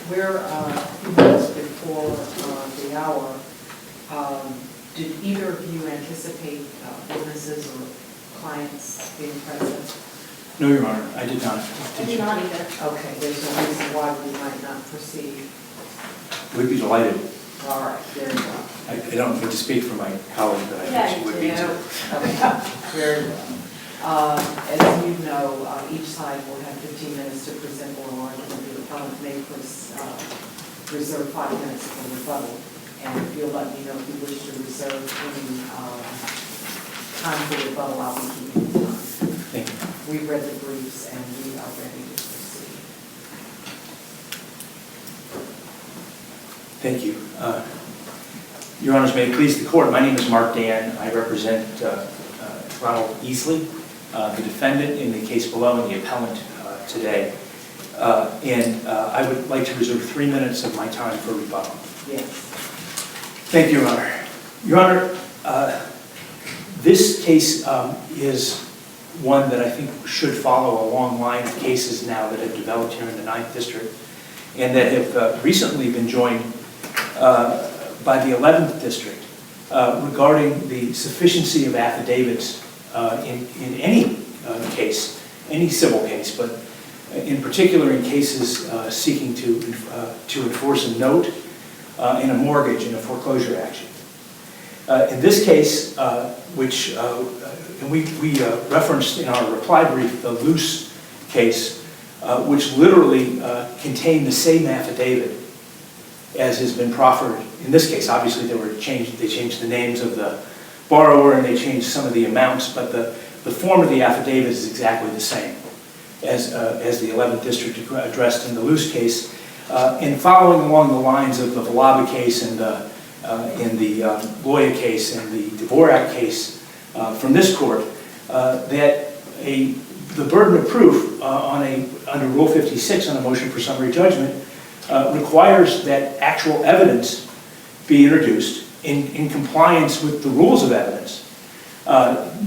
We're a few minutes before the hour. Did either of you anticipate witnesses or clients being present? No, Your Honor, I did not. I did not either. Okay, there's no reason why we might not proceed. We'd be delighted. All right, there you go. I don't need to speak for my colleague, but I think she would be too. Okay, very well. As you know, each side will have 15 minutes to present oral argument. The appellant may reserve 5 minutes for rebuttal. And if you'll let me know if you wish to reserve any time for rebuttal, I'll be keeping the time. Thank you. We've read the briefs and we are ready to proceed. Thank you. Your Honors, may it please the Court, my name is Mark Dan. I represent Ronald Easley, the defendant in the case below and the appellant today. And I would like to reserve 3 minutes of my time for rebuttal. Yes. Thank you, Your Honor. Your Honor, this case is one that I think should follow a long line of cases now that have developed here in the 9th District and that have recently been joined by the 11th District regarding the sufficiency of affidavits in any case, any civil case, but in particular in cases seeking to enforce a note in a mortgage in a foreclosure action. In this case, which we referenced in our reply brief, the Luce case, which literally contained the same affidavit as has been proffered. In this case, obviously they changed the names of the borrower and they changed some of the amounts, but the form of the affidavit is exactly the same as the 11th District addressed in the Luce case. And following along the lines of the Valaba case and the Goya case and the Dvorak case from this court, that the burden of proof under Rule 56 on a motion for summary judgment requires that actual evidence be introduced in compliance with the rules of evidence.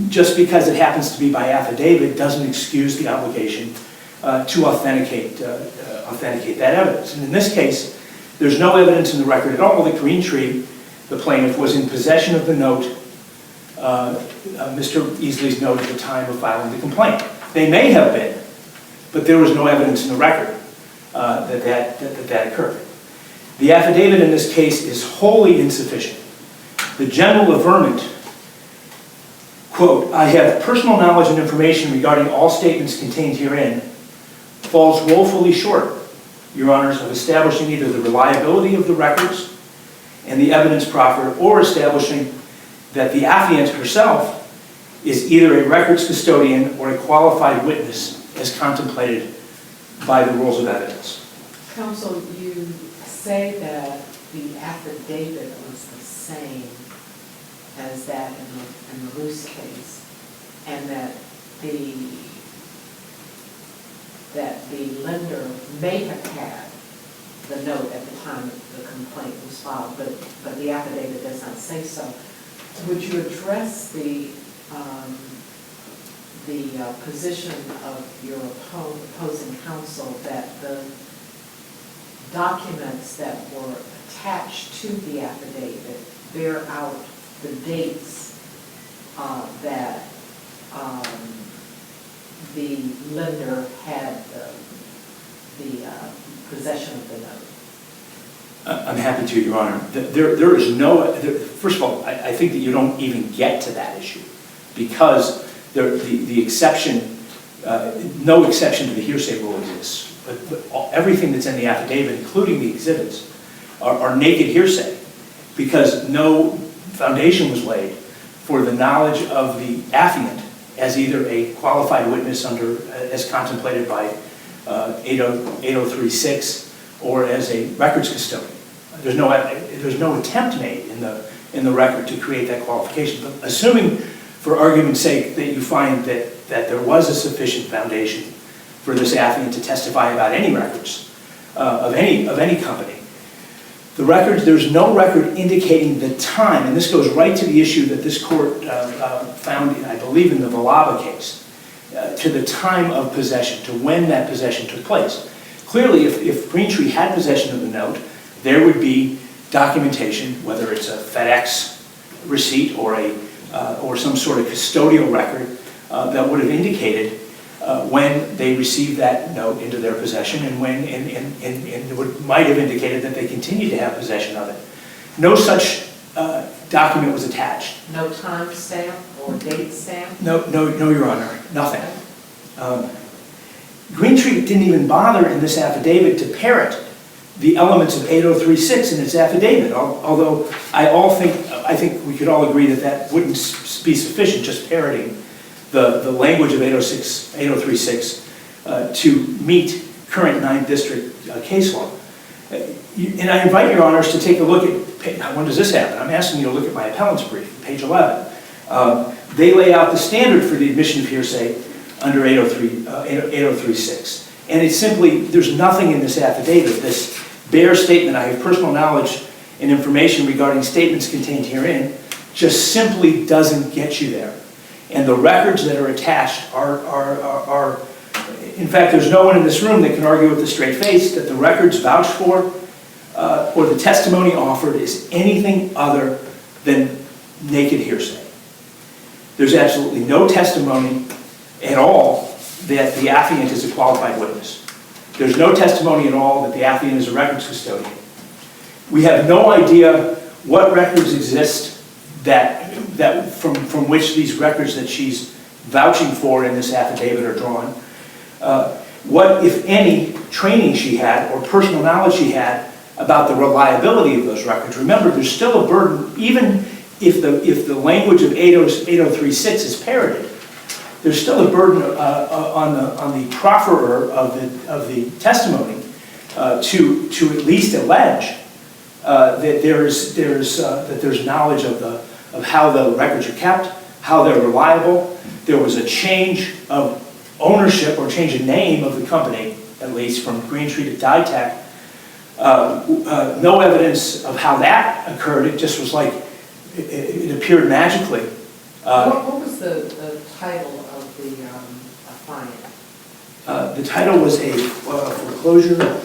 Just because it happens to be by affidavit doesn't excuse the obligation to authenticate that evidence. And in this case, there's no evidence in the record at all that Greentree, the plaintiff, was in possession of the note, Mr. Easley's note at the time of filing the complaint. They may have been, but there was no evidence in the record that occurred. The affidavit in this case is wholly insufficient. The general averment, quote, "I have personal knowledge and information regarding all statements contained herein," falls woefully short, Your Honors, of establishing either the reliability of the records and the evidence proffered, or establishing that the affiant herself is either a records custodian or a qualified witness as contemplated by the rules of evidence. Counsel, you say that the affidavit was the same as that in the Luce case, and that the lender may have had the note at the time the complaint was filed, but the affidavit does not say so. Would you address the position of your opposing counsel that the documents that were attached to the affidavit bear out the dates that the lender had the possession of the note? I'm happy to, Your Honor. There is no, first of all, I think that you don't even get to that issue because the exception, no exception to the hearsay rule exists. But everything that's in the affidavit, including the exhibits, are naked hearsay because no foundation was laid for the knowledge of the affiant as either a qualified witness as contemplated by 8036 or as a records custodian. There's no attempt made in the record to create that qualification. But assuming, for argument's sake, that you find that there was a sufficient foundation for this affiant to testify about any records of any company, there's no record indicating the time, and this goes right to the issue that this court found, I believe, in the Valaba case, to the time of possession, to when that possession took place. Clearly, if Greentree had possession of the note, there would be documentation, whether it's a FedEx receipt or some sort of custodial record that would have indicated when they received that note into their possession and might have indicated that they continued to have possession of it. No such document was attached. No time stamp or date stamp? No, Your Honor, nothing. Greentree didn't even bother in this affidavit to parrot the elements of 8036 in its affidavit, although I think we could all agree that that wouldn't be sufficient, just parroting the language of 8036 to meet current 9th District case law. And I invite Your Honors to take a look at, when does this happen? I'm asking you to look at my appellant's brief, page 11. They lay out the standard for the admission of hearsay under 8036. And it's simply, there's nothing in this affidavit, this bare statement, I have personal knowledge and information regarding statements contained herein, just simply doesn't get you there. And the records that are attached are in fact, there's no one in this room that can argue with a straight face that the records vouched for or the testimony offered is anything other than naked hearsay. There's absolutely no testimony at all that the affiant is a qualified witness. There's no testimony at all that the affiant is a records custodian. We have no idea what records exist from which these records that she's vouching for in this affidavit are drawn. What, if any, training she had or personal knowledge she had about the reliability of those records. Remember, there's still a burden, even if the language of 8036 is parroted, there's still a burden on the profferer of the testimony to at least allege that there's knowledge of how the records are kept, how they're reliable. There was a change of ownership or change of name of the company, at least from Greentree to Ditech. No evidence of how that occurred. It just was like it appeared magically. What was the title of the affiant? The title was a foreclosure.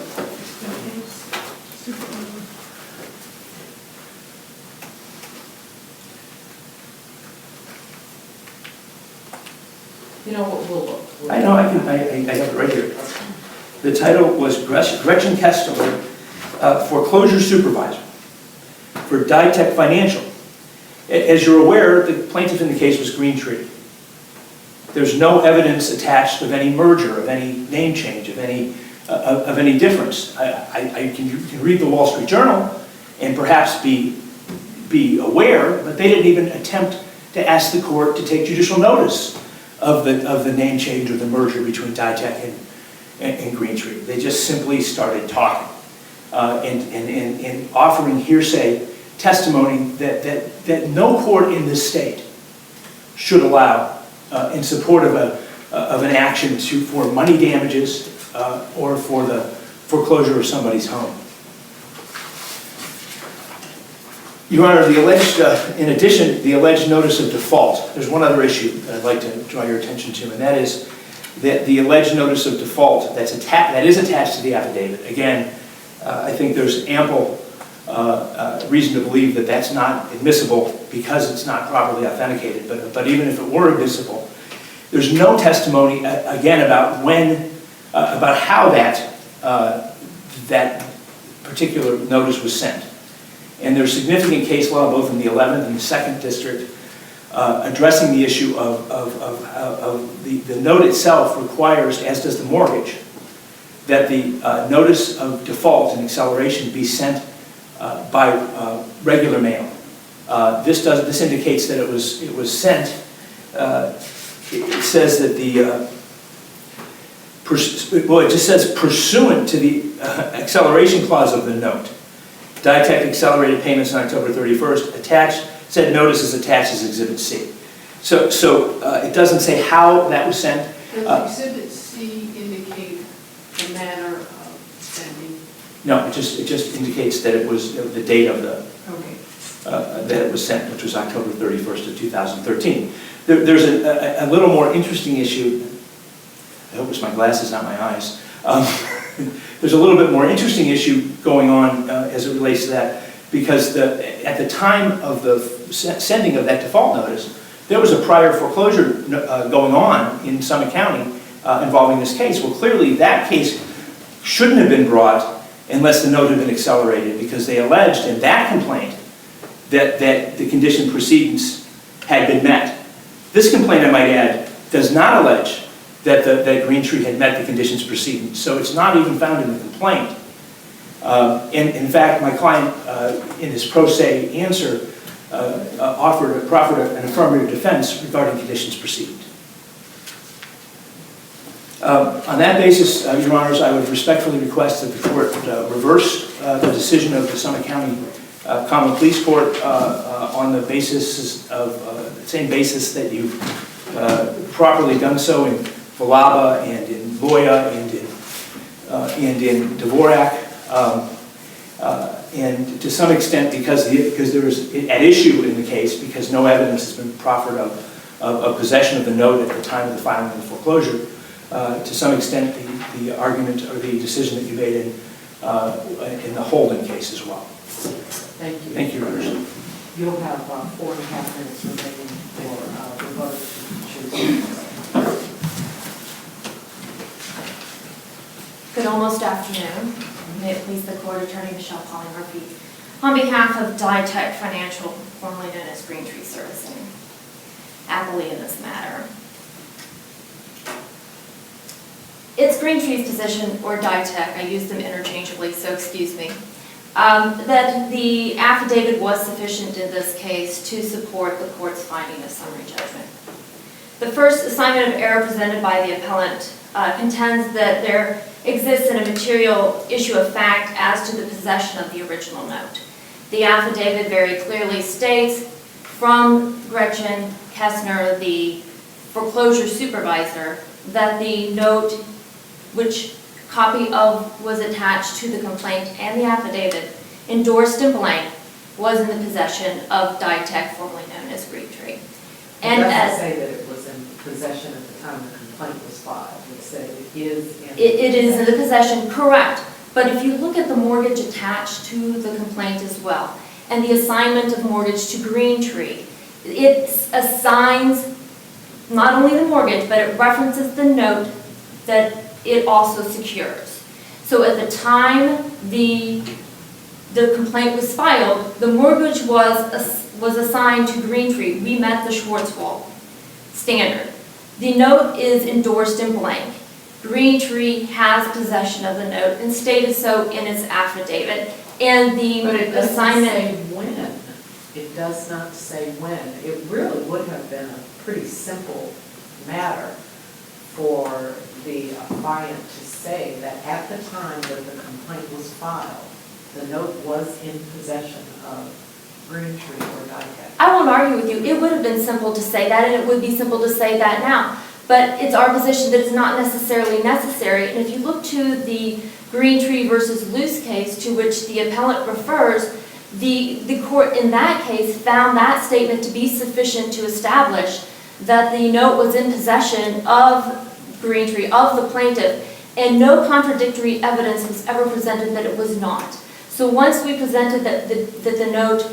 You know what, we'll look. I know, I have it right here. The title was Gretchen Kessler, Foreclosure Supervisor for Ditech Financial. As you're aware, the plaintiff in the case was Greentree. There's no evidence attached of any merger, of any name change, of any difference. You can read the Wall Street Journal and perhaps be aware, but they didn't even attempt to ask the court to take judicial notice of the name change or the merger between Ditech and Greentree. They just simply started talking and offering hearsay testimony that no court in this state should allow in support of an action for money damages or for the foreclosure of somebody's home. Your Honor, in addition, the alleged notice of default, there's one other issue that I'd like to draw your attention to, and that is that the alleged notice of default that is attached to the affidavit. Again, I think there's ample reason to believe that that's not admissible because it's not properly authenticated. But even if it were admissible, there's no testimony again about how that particular notice was sent. And there's significant case law both in the 11th and the 2nd District addressing the issue of the note itself requires, as does the mortgage, that the notice of default and acceleration be sent by regular mail. This indicates that it was sent. It says that it just says pursuant to the acceleration clause of the note. Ditech accelerated payments on October 31st. Attached, said notice is attached as Exhibit C. So it doesn't say how that was sent. Does Exhibit C indicate the manner of sending? No, it just indicates that it was the date of the that it was sent, which was October 31st of 2013. There's a little more interesting issue. I hope it's my glasses, not my eyes. There's a little bit more interesting issue going on as it relates to that, because at the time of the sending of that default notice, there was a prior foreclosure going on in Summit County involving this case. Well, clearly that case shouldn't have been brought unless the note had been accelerated, because they alleged in that complaint that the condition precedents had been met. This complaint, I might add, does not allege that Green Tree had met the conditions precedents, so it's not even found in the complaint. In fact, my client, in his pro se answer, proffered an affirmative defense regarding conditions precedent. On that basis, Your Honors, I would respectfully request that the court reverse the decision of the Summit County Common Police Court on the basis of the same basis that you've properly done so in Valaba and in Loya and in Dvorak. And to some extent, because there was at issue in the case, because no evidence has been proffered of possession of the note at the time of the filing of the foreclosure, to some extent the argument or the decision that you made in the Holden case as well. Thank you. Thank you, Your Honors. You'll have 4.5 minutes remaining for the vote to choose. Good almost afternoon. May it please the Court, Attorney Michelle Polly Murphy, on behalf of Ditech Financial, formerly known as Green Tree Servicing, appellee in this matter. It's Green Tree's position, or Ditech, I use them interchangeably, so excuse me, that the affidavit was sufficient in this case to support the court's finding of summary judgment. The first assignment of error presented by the appellant contends that there exists in a material issue of fact as to the possession of the original note. The affidavit very clearly states from Gretchen Kessner, the foreclosure supervisor, that the note, which copy of was attached to the complaint and the affidavit, endorsed in blank, was in the possession of Ditech, formerly known as Green Tree. And it doesn't say that it was in possession at the time the complaint was filed. It said it is in It is in the possession, correct. But if you look at the mortgage attached to the complaint as well, and the assignment of mortgage to Green Tree, it assigns not only the mortgage, but it references the note that it also secures. So at the time the complaint was filed, the mortgage was assigned to Green Tree. We met the Schwartzwald standard. The note is endorsed in blank. Green Tree has possession of the note and stated so in its affidavit. And the But it doesn't assignment say when. It does not say when. It really would have been a pretty simple matter for the client to say that at the time that the complaint was filed, the note was in possession of Green Tree or Ditech. I won't argue with you. It would have been simple to say that, and it would be simple to say that now. But it's our position that it's not necessarily necessary. And if you look to the Green Tree versus Luce case, to which the appellant refers, the court in that case found that statement to be sufficient to establish that the note was in possession of Green Tree, of the plaintiff, and no contradictory evidence was ever presented that it was not. So once we presented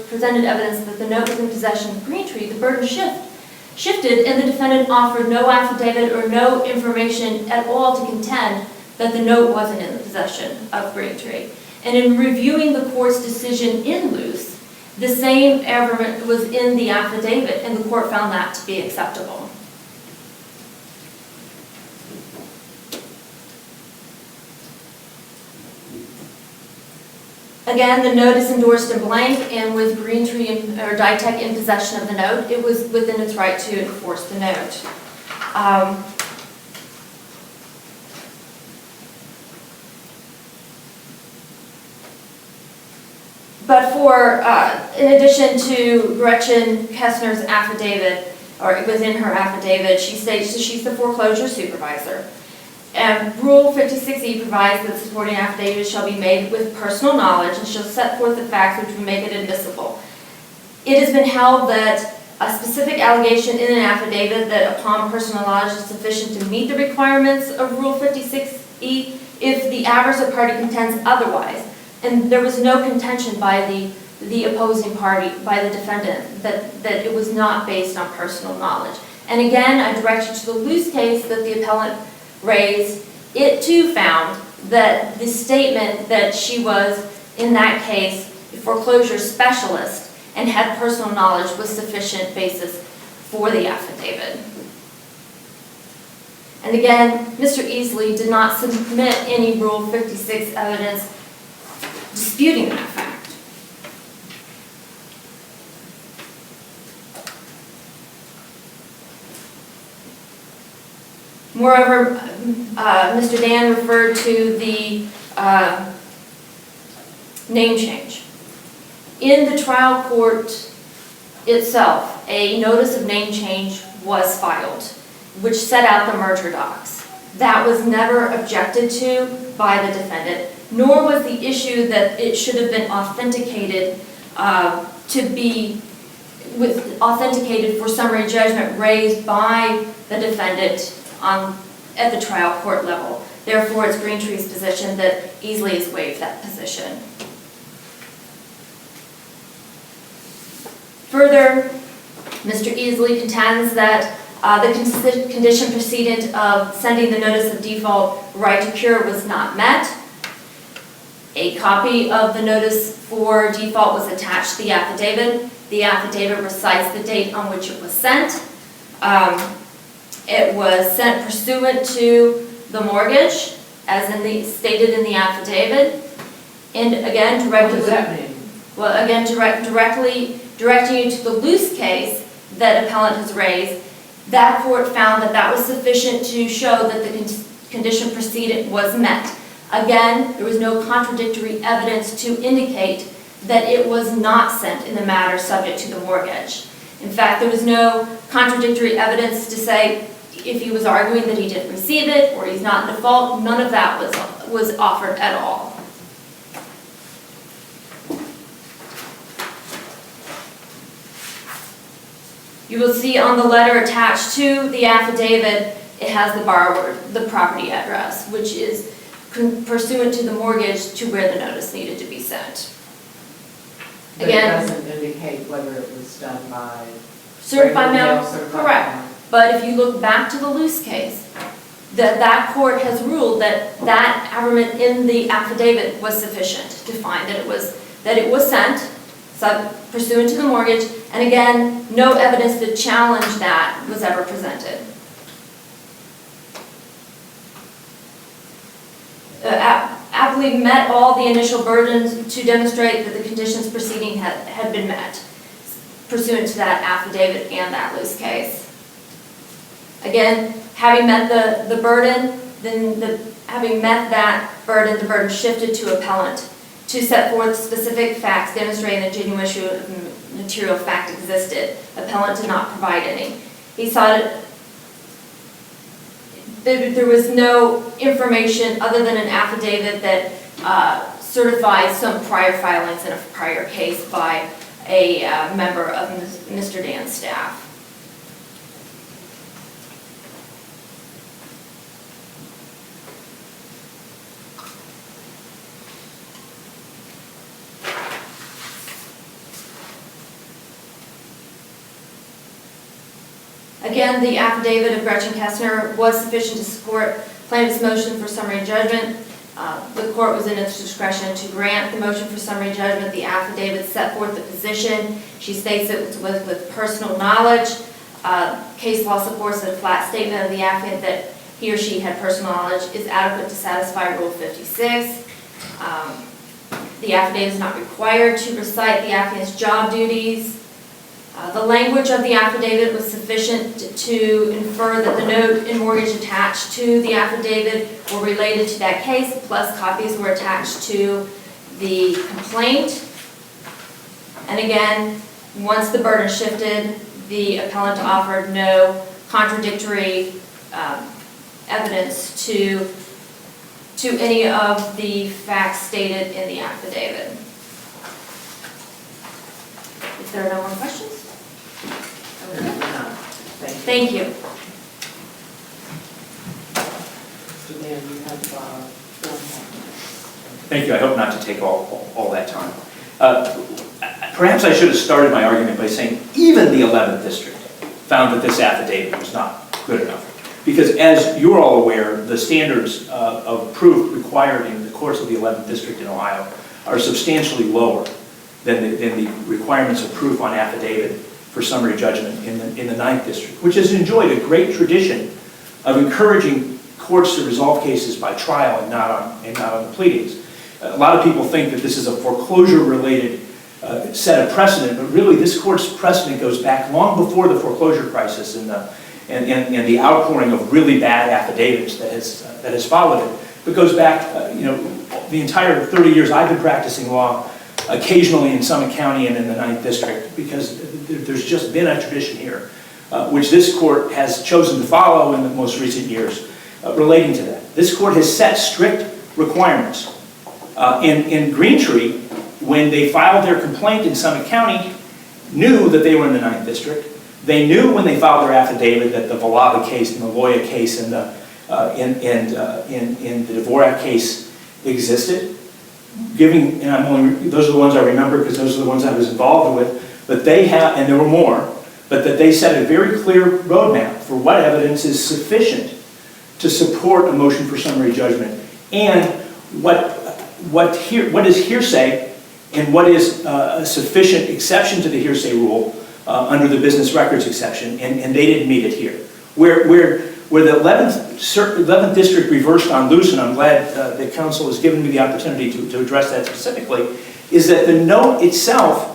presented evidence that the note was in possession of Green Tree, the burden shifted, and the defendant offered no affidavit or no information at all to contend that the note wasn't in the possession of Green Tree. And in reviewing the court's decision in Luce, the same error was in the affidavit, and the court found that to be acceptable. Again, the note is endorsed in blank, and with Green Tree or Ditech in possession of the note, it was within its right to enforce the note. But in addition to Gretchen Kessner's affidavit, or within her affidavit, she states that she's the foreclosure supervisor. Rule 56E provides that supporting affidavits shall be made with personal knowledge and shall set forth the facts which will make it admissible. It has been held that a specific allegation in an affidavit that upon personal knowledge is sufficient to meet the requirements of Rule 56E if the adverse party contends otherwise. And there was no contention by the opposing party, by the defendant, that it was not based on personal knowledge. And again, I direct you to the Luce case that the appellant raised. It too found that the statement that she was, in that case, a foreclosure specialist and had personal knowledge was sufficient basis for the affidavit. And again, Mr. Easley did not submit any Rule 56 evidence disputing that fact. Moreover, Mr. Dan referred to the name change. In the trial court itself, a notice of name change was filed, which set out the merger docs. That was never objected to by the defendant, nor was the issue that it should have been authenticated authenticated for summary judgment raised by the defendant at the trial court level. Therefore, it's Greentree's position that Easley has waived that position. Further, Mr. Easley contends that the condition precedent of sending the notice of default right to cure was not met. A copy of the notice for default was attached to the affidavit. The affidavit recites the date on which it was sent. It was sent pursuant to the mortgage, as stated in the affidavit. And again, What does that mean? well, again, directing you to the Luce case that appellant has raised, that court found that that was sufficient to show that the condition precedent was met. Again, there was no contradictory evidence to indicate that it was not sent in the matter subject to the mortgage. In fact, there was no contradictory evidence to say if he was arguing that he didn't receive it or he's not in default. None of that was offered at all. You will see on the letter attached to the affidavit, it has the borrower, the property address, which is pursuant to the mortgage to where the notice needed to be sent. But Again, it doesn't indicate whether it was done by certified mail, regular certified correct. mail. But if you look back to the Luce case, that court has ruled that affirmation in the affidavit was sufficient to find that it was sent pursuant to the mortgage, and again, no evidence to challenge that was ever presented. Appellee met all the initial burdens to demonstrate that the conditions preceding had been met pursuant to that affidavit and that Luce case. Again, having met the burden, having met that burden, the burden shifted to appellant to set forth specific facts demonstrating that genuine issue of material fact existed. Appellant did not provide any. He sought it. There was no information other than an affidavit that certifies some prior filings in a prior case by a member of Mr. Dan's staff. Again, the affidavit of Gretchen Kessner was sufficient to support plaintiff's motion for summary judgment. The court was in its discretion to grant the motion for summary judgment. The affidavit set forth the position. She states it was with personal knowledge. Case law supports that a flat statement of the applicant that he or she had personal knowledge is adequate to satisfy Rule 56. The affidavit is not required to recite the applicant's job duties. The language of the affidavit was sufficient to infer that the note and mortgage attached to the affidavit were related to that case, plus copies were attached to the complaint. And again, once the burden shifted, the appellant offered no contradictory evidence to any of the facts stated in the affidavit. If there are no more questions? Thank you. So Dan, you have 4 Thank you. I hope not to take all that time. Perhaps I should have started my argument by saying even the 11th District found that this affidavit was not good enough. Because as you're all aware, the standards of proof required in the courts of the 11th District in Ohio are substantially lower than the requirements of proof on affidavit for summary judgment in the 9th District, which has enjoyed a great tradition of encouraging courts to resolve cases by trial and not on the pleadings. A lot of people think that this is a foreclosure-related set of precedent, but really this court's precedent goes back long before the foreclosure crisis and the outpouring of really bad affidavits that has followed it. It goes back, the entire 30 years I've been practicing law, occasionally in Summit County and in the 9th District, because there's just been a tradition here, which this court has chosen to follow in the most recent years relating to that. This court has set strict requirements. In Greentree, when they filed their complaint in Summit County, knew that they were in the 9th District. They knew when they filed their affidavit that the Valava case and the Loya case and the Dvorak case existed. Those are the ones I remember because those are the ones I was involved with, but and there were more, but that they set a very clear roadmap for what evidence is sufficient to support a motion for summary judgment and what is hearsay and what is a sufficient exception to the hearsay rule under the business records exception, and they didn't meet it here. Where the 11th District reversed on Luce, and I'm glad that counsel has given me the opportunity to address that specifically, is that the note itself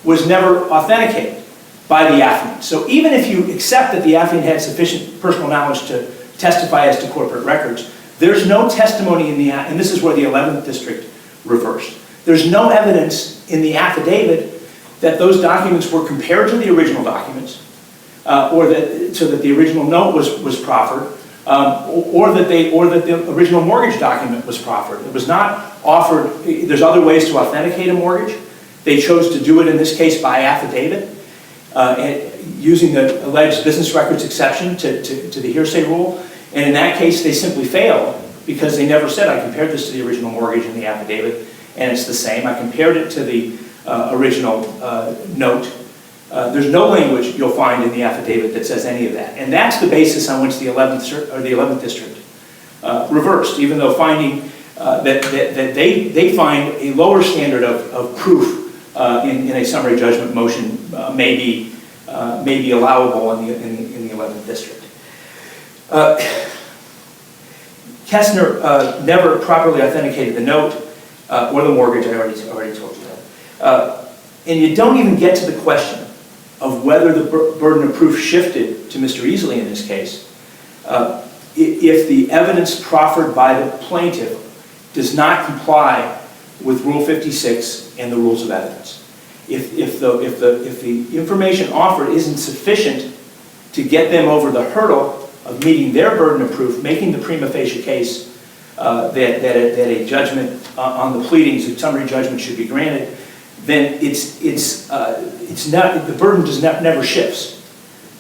was never authenticated by the affiant. So even if you accept that the affiant had sufficient personal knowledge to testify as to corporate records, there's no testimony and this is where the 11th District reversed. There's no evidence in the affidavit that those documents were compared to the original documents, so that the original note was proffered, or that the original mortgage document was proffered. It was not offered. There's other ways to authenticate a mortgage. They chose to do it in this case by affidavit, using the alleged business records exception to the hearsay rule. And in that case, they simply failed because they never said, I compared this to the original mortgage in the affidavit, and it's the same. I compared it to the original note. There's no language you'll find in the affidavit that says any of that. And that's the basis on which the 11th District reversed, even though finding that they find a lower standard of proof in a summary judgment motion may be allowable in the 11th District. Kessner never properly authenticated the note or the mortgage. I already told you that. And you don't even get to the question of whether the burden of proof shifted to Mr. Easley in this case if the evidence proffered by the plaintiff does not comply with Rule 56 and the rules of evidence. If the information offered isn't sufficient to get them over the hurdle of meeting their burden of proof, making the prima facie case that a judgment on the pleadings, a summary judgment should be granted, then the burden never shifts.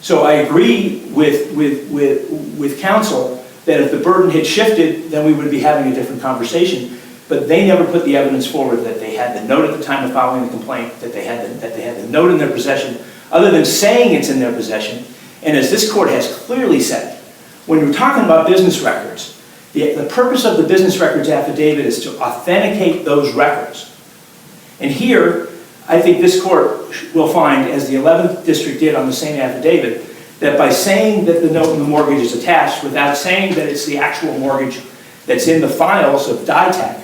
So I agree with counsel that if the burden had shifted, then we would be having a different conversation. But they never put the evidence forward that they had the note at the time of filing the complaint, that they had the note in their possession, other than saying it's in their possession. And as this court has clearly said, when you're talking about business records, the purpose of the business records affidavit is to authenticate those records. And here, I think this court will find, as the 11th District did on the same affidavit, that by saying that the note and the mortgage is attached, without saying that it's the actual mortgage that's in the files of Ditech,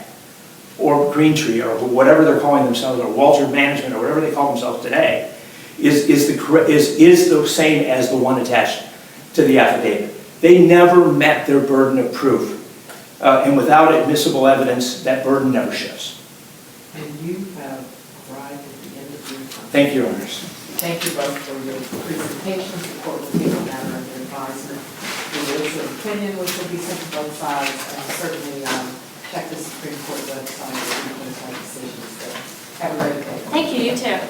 or Greentree, or whatever they're calling themselves, or Walter Management, or whatever they call themselves today, is the same as the one attached to the affidavit. They never met their burden of proof. And without admissible evidence, that burden never shifts. And you have arrived at the end of your time. Thank you, Your Honors. Thank you both for your presentations. The court will take a matter under advisement. There is an opinion which will be sent to both sides, and certainly check the Supreme Court website for decisions there. Have a great day. Thank you, you too.